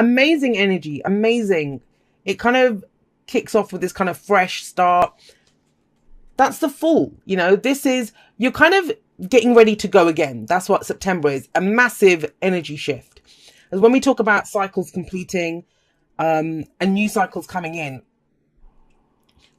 amazing energy, amazing. It kind of kicks off with this kind of fresh start. That's the Fool. You know, this is, you're kind of getting ready to go again. That's what September is, a massive energy shift. As when we talk about cycles completing, and new cycles coming in,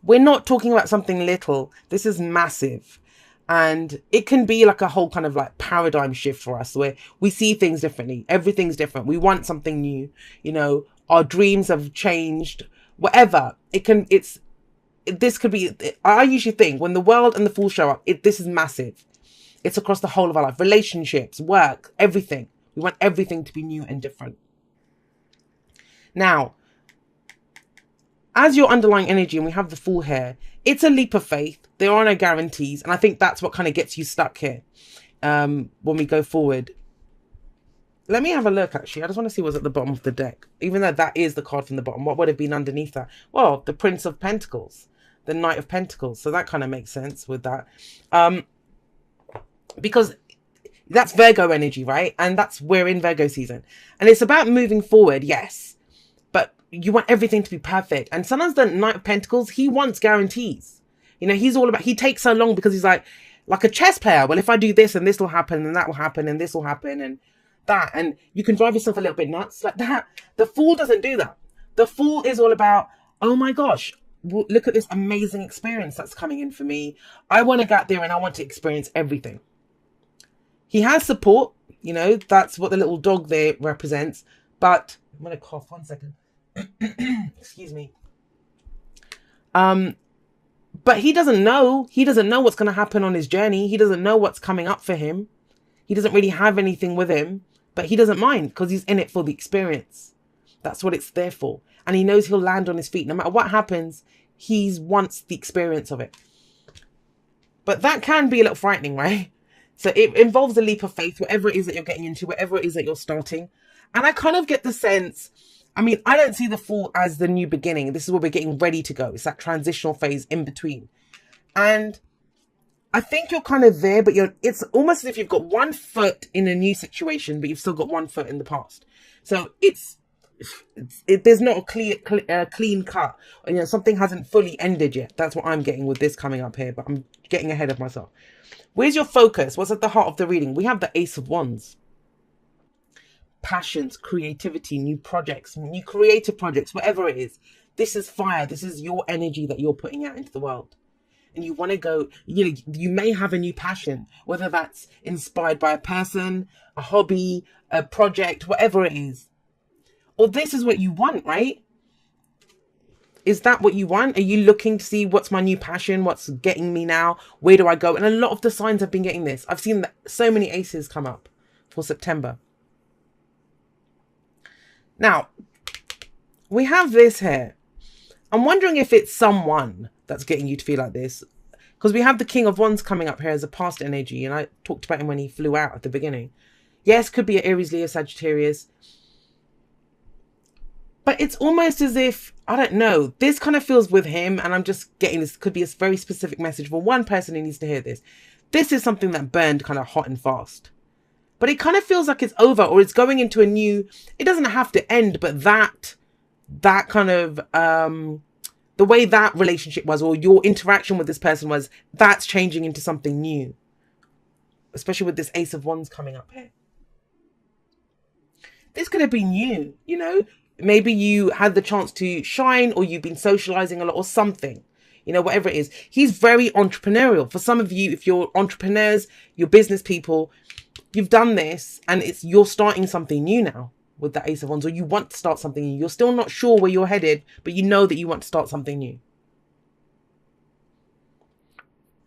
we're not talking about something little. This is massive. And it can be like a whole kind of like paradigm shift for us where we see things differently. Everything's different. We want something new. You know, our dreams have changed, whatever. This could be, I usually think when the World and the Fool show up, this is massive. It's across the whole of our life, relationships, work, everything. We want everything to be new and different. Now, as your underlying energy, and we have the Fool here, it's a leap of faith. There are no guarantees. And I think that's what kind of gets you stuck here when we go forward. Let me have a look, actually. I just want to see what's at the bottom of the deck. Even though that is the card from the bottom, what would have been underneath that? Well, the Prince of Pentacles, the Knight of Pentacles. So that kind of makes sense with that. Because that's Virgo energy, right? And we're in Virgo season. And it's about moving forward, yes. But you want everything to be perfect. And sometimes the Knight of Pentacles, he wants guarantees. You know, he's all about, he takes so long because he's like a chess player. Well, if I do this and this will happen and that will happen and this will happen and that. And you can drive yourself a little bit nuts like that. The Fool doesn't do that. The Fool is all about, oh my gosh, look at this amazing experience that's coming in for me. I want to get there and I want to experience everything. He has support, you know, that's what the little dog there represents. But I'm going to cough 1 second. Excuse me. But he doesn't know. He doesn't know what's going to happen on his journey. He doesn't know what's coming up for him. He doesn't really have anything with him, but he doesn't mind because he's in it for the experience. That's what it's there for. And he knows he'll land on his feet. No matter what happens, he wants the experience of it. But that can be a little frightening, right? So it involves a leap of faith, whatever it is that you're getting into, whatever it is that you're starting. And I kind of get the sense, I mean, I don't see the Fool as the new beginning. This is where we're getting ready to go. It's that transitional phase in between. And I think you're kind of there, but it's almost as if you've got 1 foot in a new situation, but you've still got 1 foot in the past. So there's not a clean cut. You know, something hasn't fully ended yet. That's what I'm getting with this coming up here, but I'm getting ahead of myself. Where's your focus? What's at the heart of the reading? We have the Ace of Wands. Passions, creativity, new projects, new creative projects, whatever it is. This is fire. This is your energy that you're putting out into the world. And you want to go, you know, you may have a new passion, whether that's inspired by a person, a hobby, a project, whatever it is. Or this is what you want, right? Is that what you want? Are you looking to see what's my new passion? What's getting me now? Where do I go? And a lot of the signs have been getting this. I've seen so many aces come up for September. Now, we have this here. I'm wondering if it's someone that's getting you to feel like this. Because we have the King of Wands coming up here as a past energy. And I talked about him when he flew out at the beginning. Yes, could be an Aries, Leo, Sagittarius. But it's almost as if, I don't know, this kind of feels with him. And I'm just getting this, could be a very specific message for one person who needs to hear this. This is something that burned kind of hot and fast. But it kind of feels like it's over or it's going into a new, it doesn't have to end, but that kind of, the way that relationship was or your interaction with this person was, that's changing into something new. Especially with this Ace of Wands coming up here. This could have been you, you know. Maybe you had the chance to shine or you've been socializing a lot or something. You know, whatever it is. He's very entrepreneurial. For some of you, if you're entrepreneurs, you're business people, you've done this and you're starting something new now with the Ace of Wands, or you want to start something new. You're still not sure where you're headed, but you know that you want to start something new.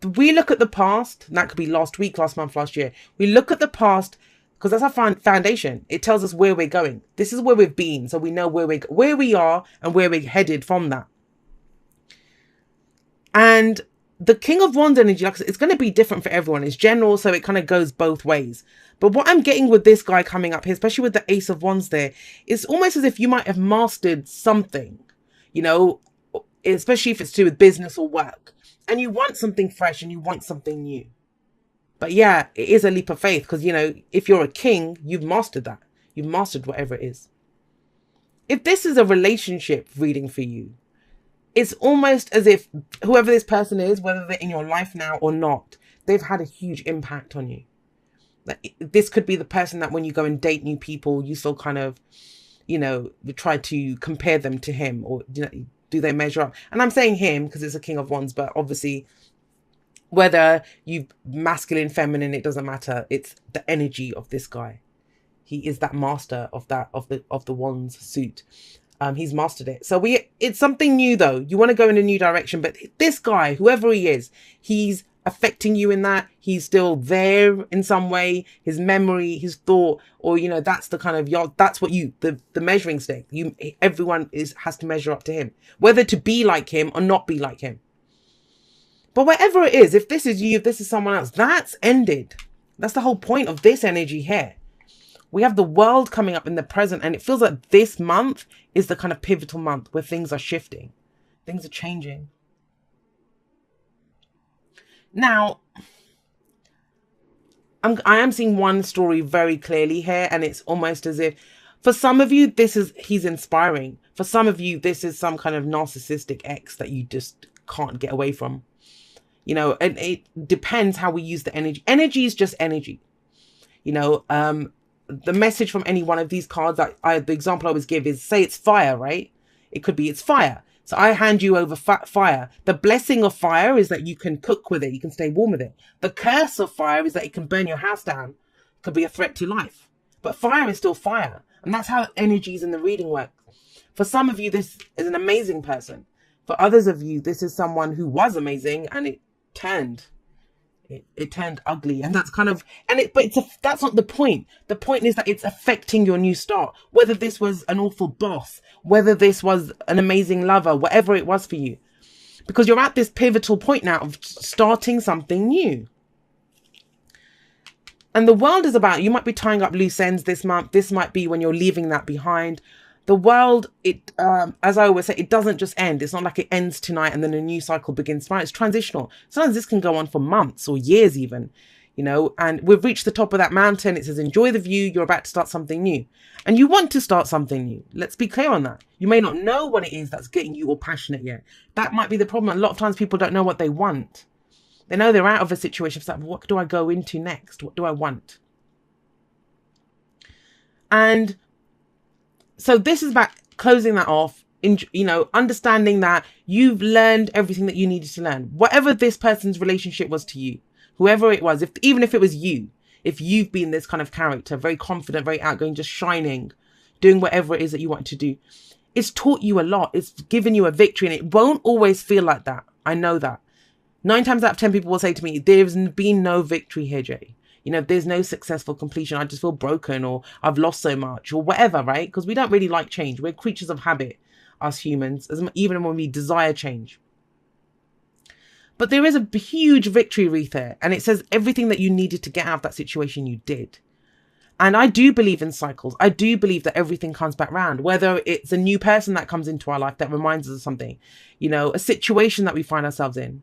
We look at the past, and that could be last week, last month, last year. We look at the past because that's our foundation. It tells us where we're going. This is where we've been, so we know where we are and where we're headed from that. And the King of Wands energy, like I said, it's going to be different for everyone. It's general, so it kind of goes both ways. But what I'm getting with this guy coming up here, especially with the Ace of Wands there, it's almost as if you might have mastered something, you know, especially if it's to do with business or work. And you want something fresh and you want something new. But yeah, it is a leap of faith because, you know, if you're a king, you've mastered that. You've mastered whatever it is. if this is a relationship reading for you, it's almost as if whoever this person is, whether they're in your life now or not, they've had a huge impact on you. Like, this could be the person that when you go and date new people, you still kind of, try to compare them to him, or do they measure up? And I'm saying him because it's a King of Wands, but obviously whether you masculine, feminine, it doesn't matter. It's the energy of this guy. He is that master of the Wands suit. He's mastered it. So it's something new though. You want to go in a new direction, but this guy, whoever he is, he's affecting you in that. He's still there in some way. His memory, his thought, or that's the kind of that's what the measuring stick. Everyone has to measure up to him, whether to be like him or not be like him. But whatever it is, if this is you, if this is someone else, that's ended. That's the whole point of this energy here. We have the world coming up in the present, and it feels like this month is the kind of pivotal month where things are shifting. Things are changing. Now, I am seeing one story very clearly here, and it's almost as if for some of you, he's inspiring. For some of you, this is some kind of narcissistic ex that you just can't get away from. And it depends how we use the energy. Energy is just energy. The message from any one of these cards, the example I always give is, say it's fire, right? It could be it's fire. So I hand you over fire. The blessing of fire is that you can cook with it. You can stay warm with it. The curse of fire is that it can burn your house down. It could be a threat to life. But fire is still fire. And that's how energies in the reading work. For some of you, this is an amazing person. For others of you, this is someone who was amazing and it turned ugly, and that's kind of, that's not the point. The point is that it's affecting your new start, whether this was an awful boss, whether this was an amazing lover, whatever it was for you, because you're at this pivotal point now of starting something new. And the world is about, you might be tying up loose ends this month. This might be when you're leaving that behind. The world, as I always say, it doesn't just end. It's not like it ends tonight and then a new cycle begins tomorrow. It's transitional. Sometimes this can go on for months or years even, and we've reached the top of that mountain. It says, enjoy the view. You're about to start something new. And you want to start something new. Let's be clear on that. You may not know what it is that's getting you all passionate yet. That might be the problem. A lot of times people don't know what they want. They know they're out of a situation. It's like, what do I go into next? What do I want? And so this is about closing that off, understanding that you've learned everything that you needed to learn. Whatever this person's relationship was to you, whoever it was, even if it was you, if you've been this kind of character, very confident, very outgoing, just shining, doing whatever it is that you want to do, it's taught you a lot. It's given you a victory, and it won't always feel like that. I know that. 9 times out of 10 people will say to me, there's been no victory here, Jay. There's no successful completion. I just feel broken, or I've lost so much, or whatever, right? Because we don't really like change. We're creatures of habit, us humans, even when we desire change. But there is a huge victory wreath there, and it says everything that you needed to get out of that situation, you did. And I do believe in cycles. I do believe that everything comes back round, whether it's a new person that comes into our life that reminds us of something, a situation that we find ourselves in.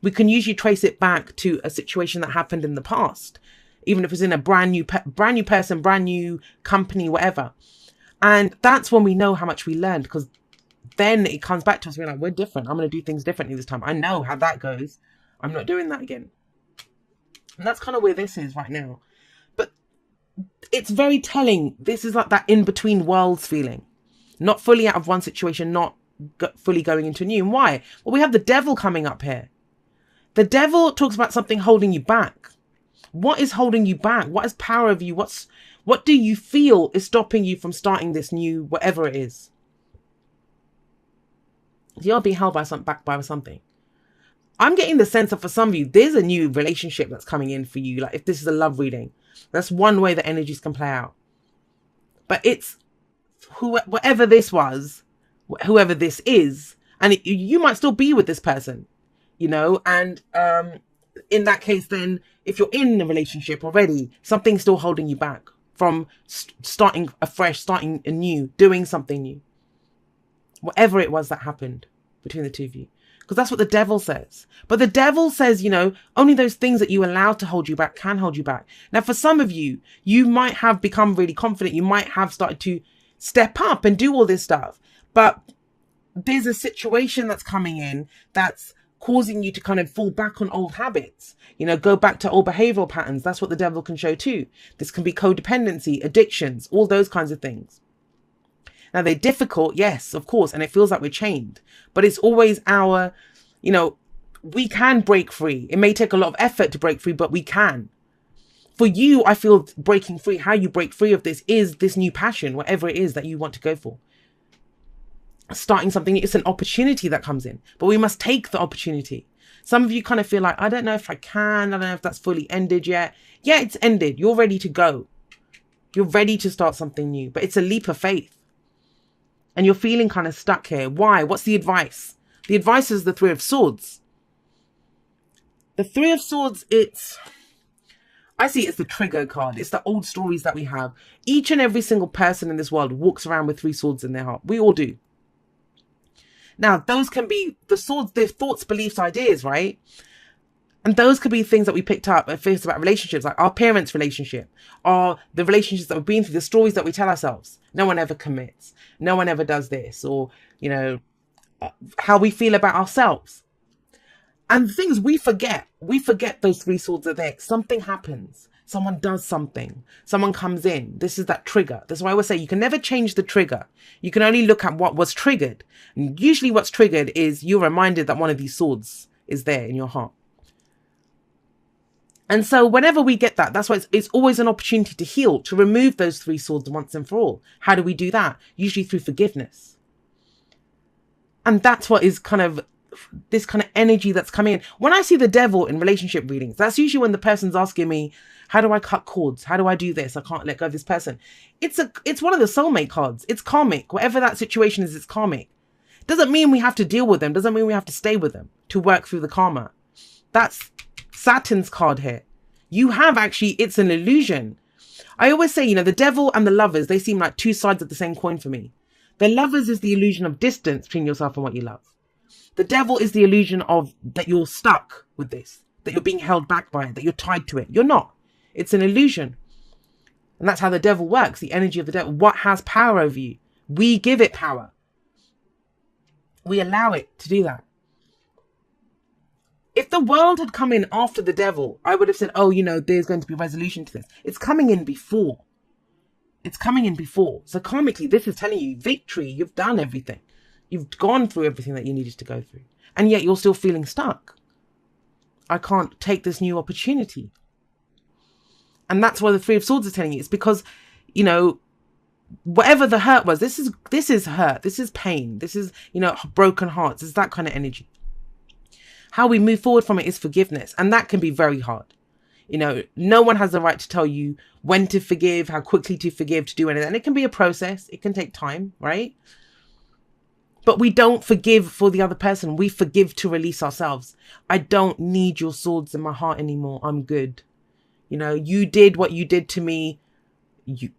We can usually trace it back to a situation that happened in the past, even if it's in a brand new person, brand new company, whatever. And that's when we know how much we learned, because then it comes back to us. We're like, we're different. I'm going to do things differently this time. I know how that goes. I'm not doing that again. And that's kind of where this is right now. But it's very telling. This is like that in-between worlds feeling. Not fully out of one situation, not fully going into a new. And why? Well, we have the devil coming up here. The devil talks about something holding you back. What is holding you back? What is power of you? What do you feel is stopping you from starting this new, whatever it is? You're being held back by something. I'm getting the sense that for some of you, there's a new relationship that's coming in for you. Like if this is a love reading, that's one way that energies can play out. But it's whatever this was, whoever this is, and you might still be with this person. And in that case, then if you're in a relationship already, something's still holding you back from starting afresh, starting anew, doing something new. Whatever it was that happened between the two of you. Because that's what the devil says. But the devil says, only those things that you allow to hold you back can hold you back. Now, for some of you, you might have become really confident. You might have started to step up and do all this stuff. But there's a situation that's coming in that's causing you to kind of fall back on old habits, go back to old behavioral patterns. That's what the devil can show too. This can be codependency, addictions, all those kinds of things. Now, they're difficult, yes, of course, and it feels like we're chained, but it's always our, we can break free. It may take a lot of effort to break free, but we can. For you, I feel breaking free, how you break free of this is this new passion, whatever it is that you want to go for. Starting something, it's an opportunity that comes in, but we must take the opportunity. Some of you kind of feel like, I don't know if I can, I don't know if that's fully ended yet. Yeah, it's ended. You're ready to go. You're ready to start something new, but it's a leap of faith. And you're feeling kind of stuck here. Why? What's the advice? The advice is the Three of Swords. The Three of Swords, I see it's the trigger card. It's the old stories that we have. Each and every single person in this world walks around with three swords in their heart. We all do. Now, those can be the swords, their thoughts, beliefs, ideas, right? And those could be things that we picked up if it's about relationships, like our parents' relationship, or the relationships that we've been through, the stories that we tell ourselves. No one ever commits. No one ever does this. Or, how we feel about ourselves. And things we forget those three swords are there. Something happens. Someone does something. Someone comes in. This is that trigger. That's why I always say you can never change the trigger. You can only look at what was triggered. And usually what's triggered is you're reminded that one of these swords is there in your heart. And so whenever we get that, that's why it's always an opportunity to heal, to remove those three swords once and for all. How do we do that? Usually through forgiveness. And that's what is kind of this kind of energy that's coming in. When I see the devil in relationship readings, that's usually when the person's asking me, how do I cut cords? How do I do this? I can't let go of this person. It's one of the soulmate cards. It's karmic. Whatever that situation is, it's karmic. Doesn't mean we have to deal with them. Doesn't mean we have to stay with them to work through the karma. That's Saturn's card here. You have actually, it's an illusion. I always say, the devil and the lovers, they seem like two sides of the same coin for me. The lovers is the illusion of distance between yourself and what you love. The devil is the illusion of that you're stuck with this, that you're being held back by it, that you're tied to it. You're not. It's an illusion. And that's how the devil works, the energy of the devil. What has power over you? We give it power. We allow it to do that. If the world had come in after the devil, I would have said, there's going to be resolution to this. It's coming in before. It's coming in before. So karmically, this is telling you victory. You've done everything. You've gone through everything that you needed to go through. And yet you're still feeling stuck. I can't take this new opportunity. And that's why the Three of Swords is telling you. It's because, whatever the hurt was, this is hurt. This is pain. This is, broken hearts. It's that kind of energy. How we move forward from it is forgiveness. And that can be very hard. No one has the right to tell you when to forgive, how quickly to forgive, to do anything. And it can be a process. It can take time, right? But we don't forgive for the other person. We forgive to release ourselves. I don't need your swords in my heart anymore. I'm good. You did what you did to me. It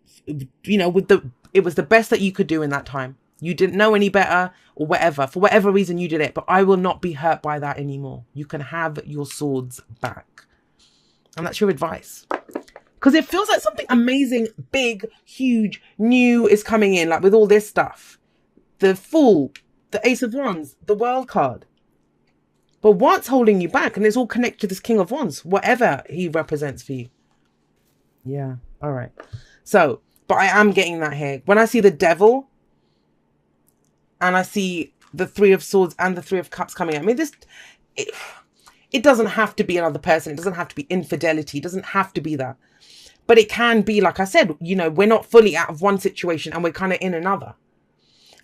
was the best that you could do in that time. You didn't know any better or whatever. For whatever reason you did it. But I will not be hurt by that anymore. You can have your swords back. And that's your advice. Because it feels like something amazing, big, huge, new is coming in. Like with all this stuff. The Fool, the Ace of Wands, the World card. But what's holding you back? And it's all connected to this King of Wands, whatever he represents for you. Yeah, all right. So, but I am getting that here. When I see the Devil and I see the Three of Swords and the Three of Cups coming at me, it doesn't have to be another person. It doesn't have to be infidelity. It doesn't have to be that. But it can be, like I said, we're not fully out of one situation and we're kind of in another.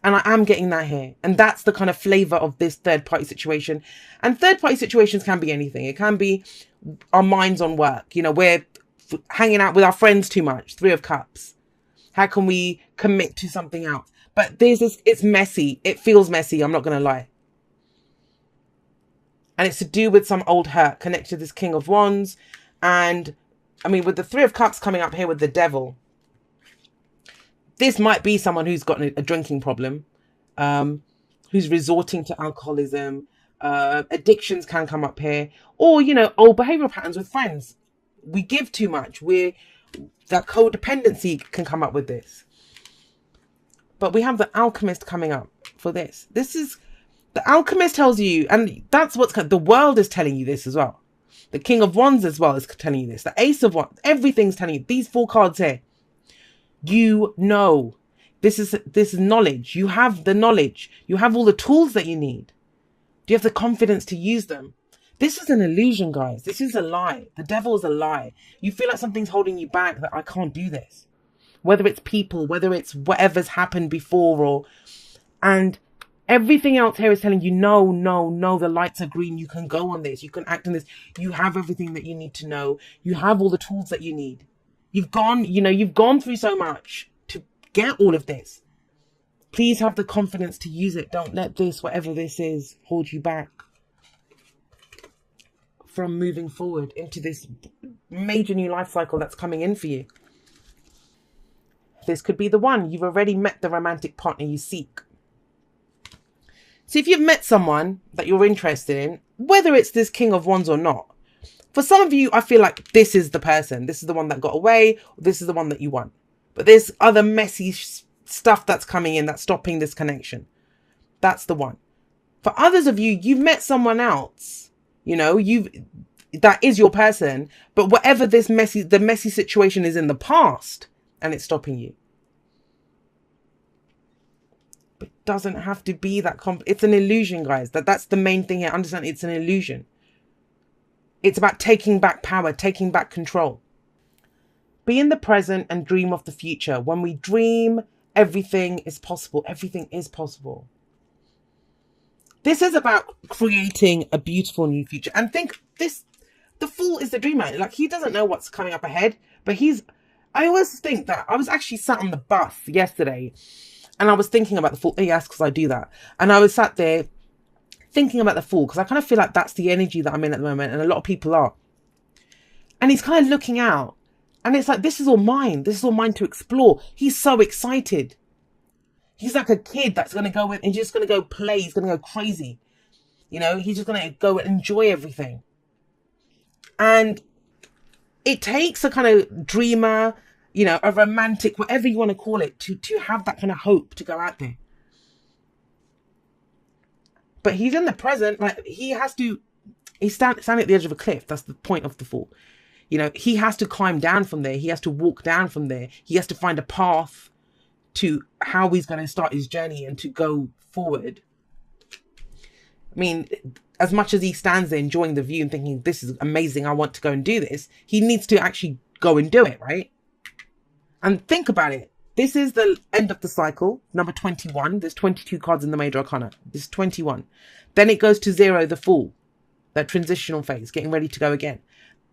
And I am getting that here. And that's the kind of flavor of this third party situation. And third party situations can be anything. It can be our minds on work. We're hanging out with our friends too much. Three of Cups. How can we commit to something else? But it's messy. It feels messy. I'm not going to lie. And it's to do with some old hurt connected to this King of Wands. And with the Three of Cups coming up here with the Devil. This might be someone who's got a drinking problem, who's resorting to alcoholism. Addictions can come up here. Or, old behavioral patterns with friends. We give too much. That codependency can come up with this. But we have the Alchemist coming up for this. This is, the Alchemist tells you, and that's what's, the world is telling you this as well. The King of Wands as well is telling you this. The Ace of Wands, everything's telling you. These 4 cards here. You know. This is knowledge. You have the knowledge. You have all the tools that you need. Do you have the confidence to use them? This is an illusion, guys. This is a lie. The devil is a lie. You feel like something's holding you back, that I can't do this. Whether it's people, whether it's whatever's happened before, and everything else here is telling you, no, no, no, the lights are green. You can go on this. You can act on this. You have everything that you need to know. You have all the tools that you need. You've gone through so much to get all of this. Please have the confidence to use it. Don't let this, whatever this is, hold you back from moving forward into this major new life cycle that's coming in for you. This could be the one. You've already met the romantic partner you seek. So if you've met someone that you're interested in, whether it's this King of Wands or not, for some of you, I feel like this is the person. This is the one that got away. Or this is the one that you want. But there's other messy stuff that's coming in that's stopping this connection. That's the one. For others of you, you've met someone else. That is your person. But whatever the messy situation is in the past, and it's stopping you. But it doesn't have to be that it's an illusion, guys. That's the main thing here. Understand, it's an illusion. It's about taking back power, taking back control. Be in the present and dream of the future. When we dream, everything is possible. Everything is possible. This is about creating a beautiful new future. And think this, the Fool is the dreamer. Like, he doesn't know what's coming up ahead, but I always think that I was actually sat on the bus yesterday and I was thinking about the Fool. Yes, because I do that. And I was sat there thinking about the Fool because I kind of feel like that's the energy that I'm in at the moment. And a lot of people are. And he's kind of looking out and it's like, this is all mine. This is all mine to explore. He's so excited. He's like a kid that's going to go in and just going to go play. He's going to go crazy. He's just going to go and enjoy everything. And it takes a kind of dreamer, a romantic, whatever you want to call it, to have that kind of hope to go out there. But he's in the present, like he's standing at the edge of a cliff. That's the point of the Fool. He has to climb down from there. He has to walk down from there. He has to find a path to how he's going to start his journey and to go forward. I mean, as much as he stands there enjoying the view and thinking, this is amazing, I want to go and do this, he needs to actually go and do it, right? And think about it. This is the end of the cycle, number 21. There's 22 cards in the Major Arcana. This is 21. Then it goes to 0, the Fool. That transitional phase, getting ready to go again.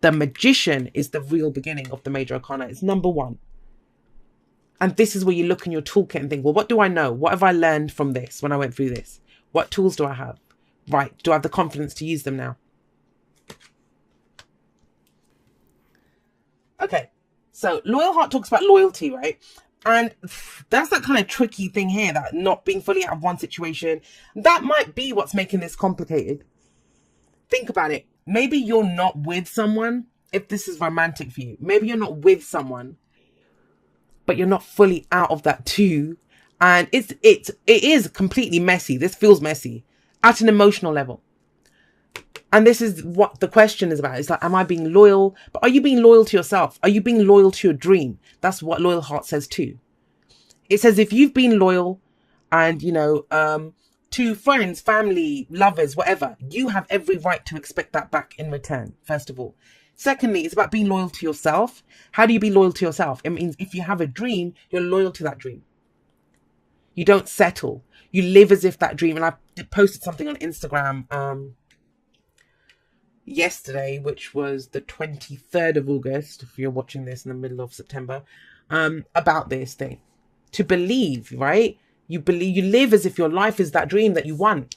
The Magician is the real beginning of the Major Arcana. It's number 1. And this is where you look in your toolkit and think, well, what do I know? What have I learned from this when I went through this? What tools do I have? Right. Do I have the confidence to use them now? Okay. So Loyal Heart talks about loyalty, right? And that's that kind of tricky thing here, that not being fully out of one situation. That might be what's making this complicated. Think about it. Maybe you're not with someone, if this is romantic for you. Maybe you're not with someone, but you're not fully out of that too. And it is completely messy. This feels messy at an emotional level. And this is what the question is about. It's like, am I being loyal? But are you being loyal to yourself? Are you being loyal to your dream? That's what Loyal Heart says too. It says if you've been loyal and, to friends, family, lovers, whatever, you have every right to expect that back in return, first of all. Secondly, it's about being loyal to yourself. How do you be loyal to yourself? It means if you have a dream, you're loyal to that dream. You don't settle. You live as if that dream. And I posted something on Instagram yesterday, which was the 23rd of August, if you're watching this in the middle of September, about this thing. To believe, right? You believe, you live as if your life is that dream that you want.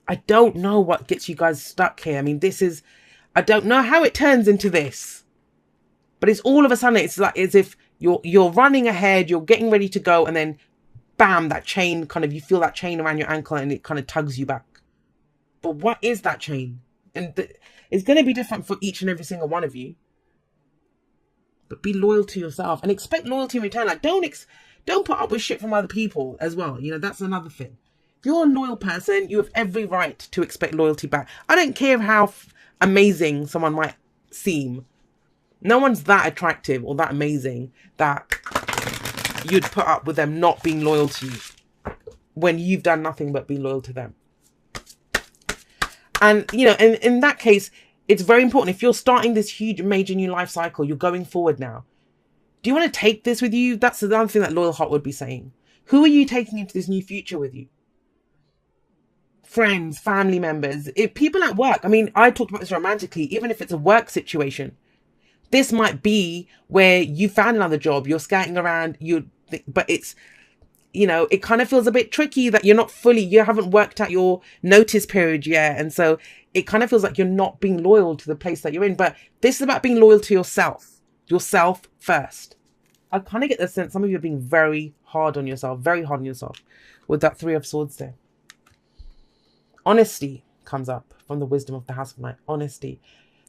I don't know what gets you guys stuck here. I mean, I don't know how it turns into this, but it's all of a sudden, it's like as if you're running ahead, you're getting ready to go, and then bam, that chain you feel that chain around your ankle and it kind of tugs you back. But what is that chain? And it's going to be different for each and every single one of you. But be loyal to yourself and expect loyalty in return. Like, Don't put up with shit from other people as well. You know, that's another thing. If you're a loyal person, you have every right to expect loyalty back. I don't care how amazing someone might seem. No one's that attractive or that amazing that you'd put up with them not being loyal to you when you've done nothing but be loyal to them. And, you know, in that case, it's very important. If you're starting this huge, major new life cycle, you're going forward now. Do you want to take this with you? That's the other thing that Loyal Heart would be saying. Who are you taking into this new future with you? Friends, family members, people at work. I mean, I talked about this romantically, even if it's a work situation. This might be where you found another job, you're scouting around, but it's, you know, it kind of feels a bit tricky that you haven't worked out your notice period yet. And so it kind of feels like you're not being loyal to the place that you're in. But this is about being loyal to yourself first. I kind of get the sense some of you are being very hard on yourself with that 3 of Swords there. Honesty comes up from the wisdom of the House of Night. Honesty.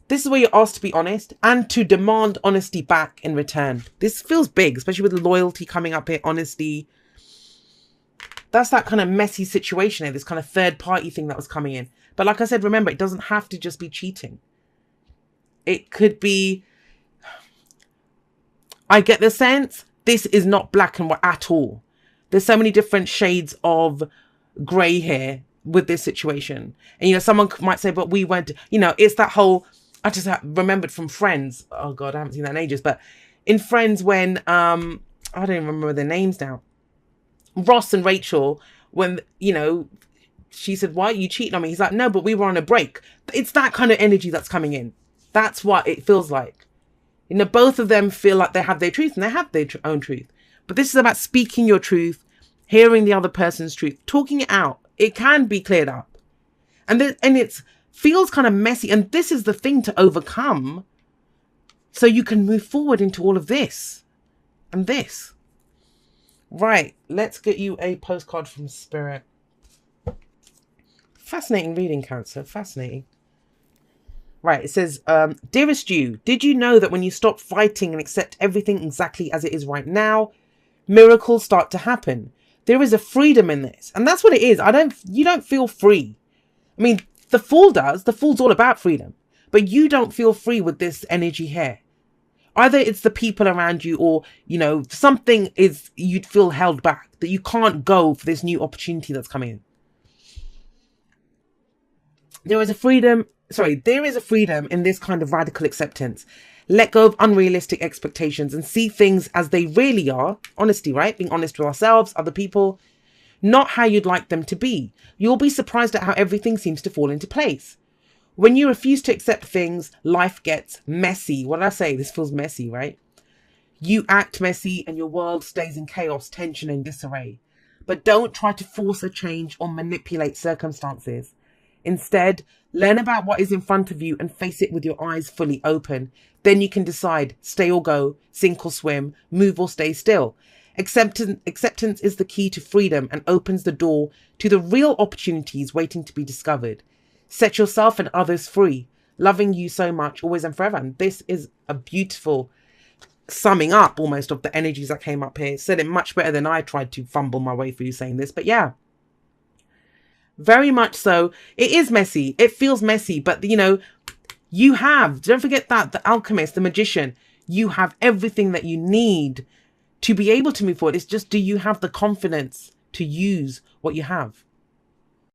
This is where you're asked to be honest and to demand honesty back in return. This feels big, especially with loyalty coming up here. Honesty. That's that kind of messy situation here, this kind of third party thing that was coming in. But like I said, remember, it doesn't have to just be cheating. It could be, I get the sense, this is not black and white at all. There's so many different shades of grey here with this situation. And, you know, someone might say, but we went, you know, it's that whole, I just remembered from Friends. Oh God, I haven't seen that in ages. But in Friends when, I don't even remember their names now. Ross and Rachel, when, you know, she said, why are you cheating on me? He's like, no, but we were on a break. It's that kind of energy that's coming in. That's what it feels like. You know, both of them feel like they have their truth and they have their own truth. But this is about speaking your truth, hearing the other person's truth, talking it out. It can be cleared up. And it feels kind of messy. And this is the thing to overcome so you can move forward into all of this and this. Right, let's get you a postcard from Spirit. Fascinating reading, Cancer. Fascinating. Right, it says, Dearest you, did you know that when you stop fighting and accept everything exactly as it is right now, miracles start to happen? There is a freedom in this. And that's what it is. You don't feel free. I mean, the Fool does. The Fool's all about freedom. But you don't feel free with this energy here. Either it's the people around you or, you know, something is, you'd feel held back, that you can't go for this new opportunity that's coming in. There is a freedom in this kind of radical acceptance. Let go of unrealistic expectations and see things as they really are. Honesty, right? Being honest with ourselves, other people, not how you'd like them to be. You'll be surprised at how everything seems to fall into place. When you refuse to accept things, life gets messy. What did I say? This feels messy, right? You act messy and your world stays in chaos, tension and disarray. But don't try to force a change or manipulate circumstances. Instead, learn about what is in front of you and face it with your eyes fully open. Then you can decide, stay or go, sink or swim, move or stay still. Acceptance is the key to freedom and opens the door to the real opportunities waiting to be discovered. Set yourself and others free, loving you so much, always and forever. And this is a beautiful summing up almost of the energies that came up here. Said it much better than I tried to fumble my way through saying this. But yeah, very much so. It is messy. It feels messy. But, you know, don't forget that the alchemist, the magician, you have everything that you need to be able to move forward. It's just, do you have the confidence to use what you have?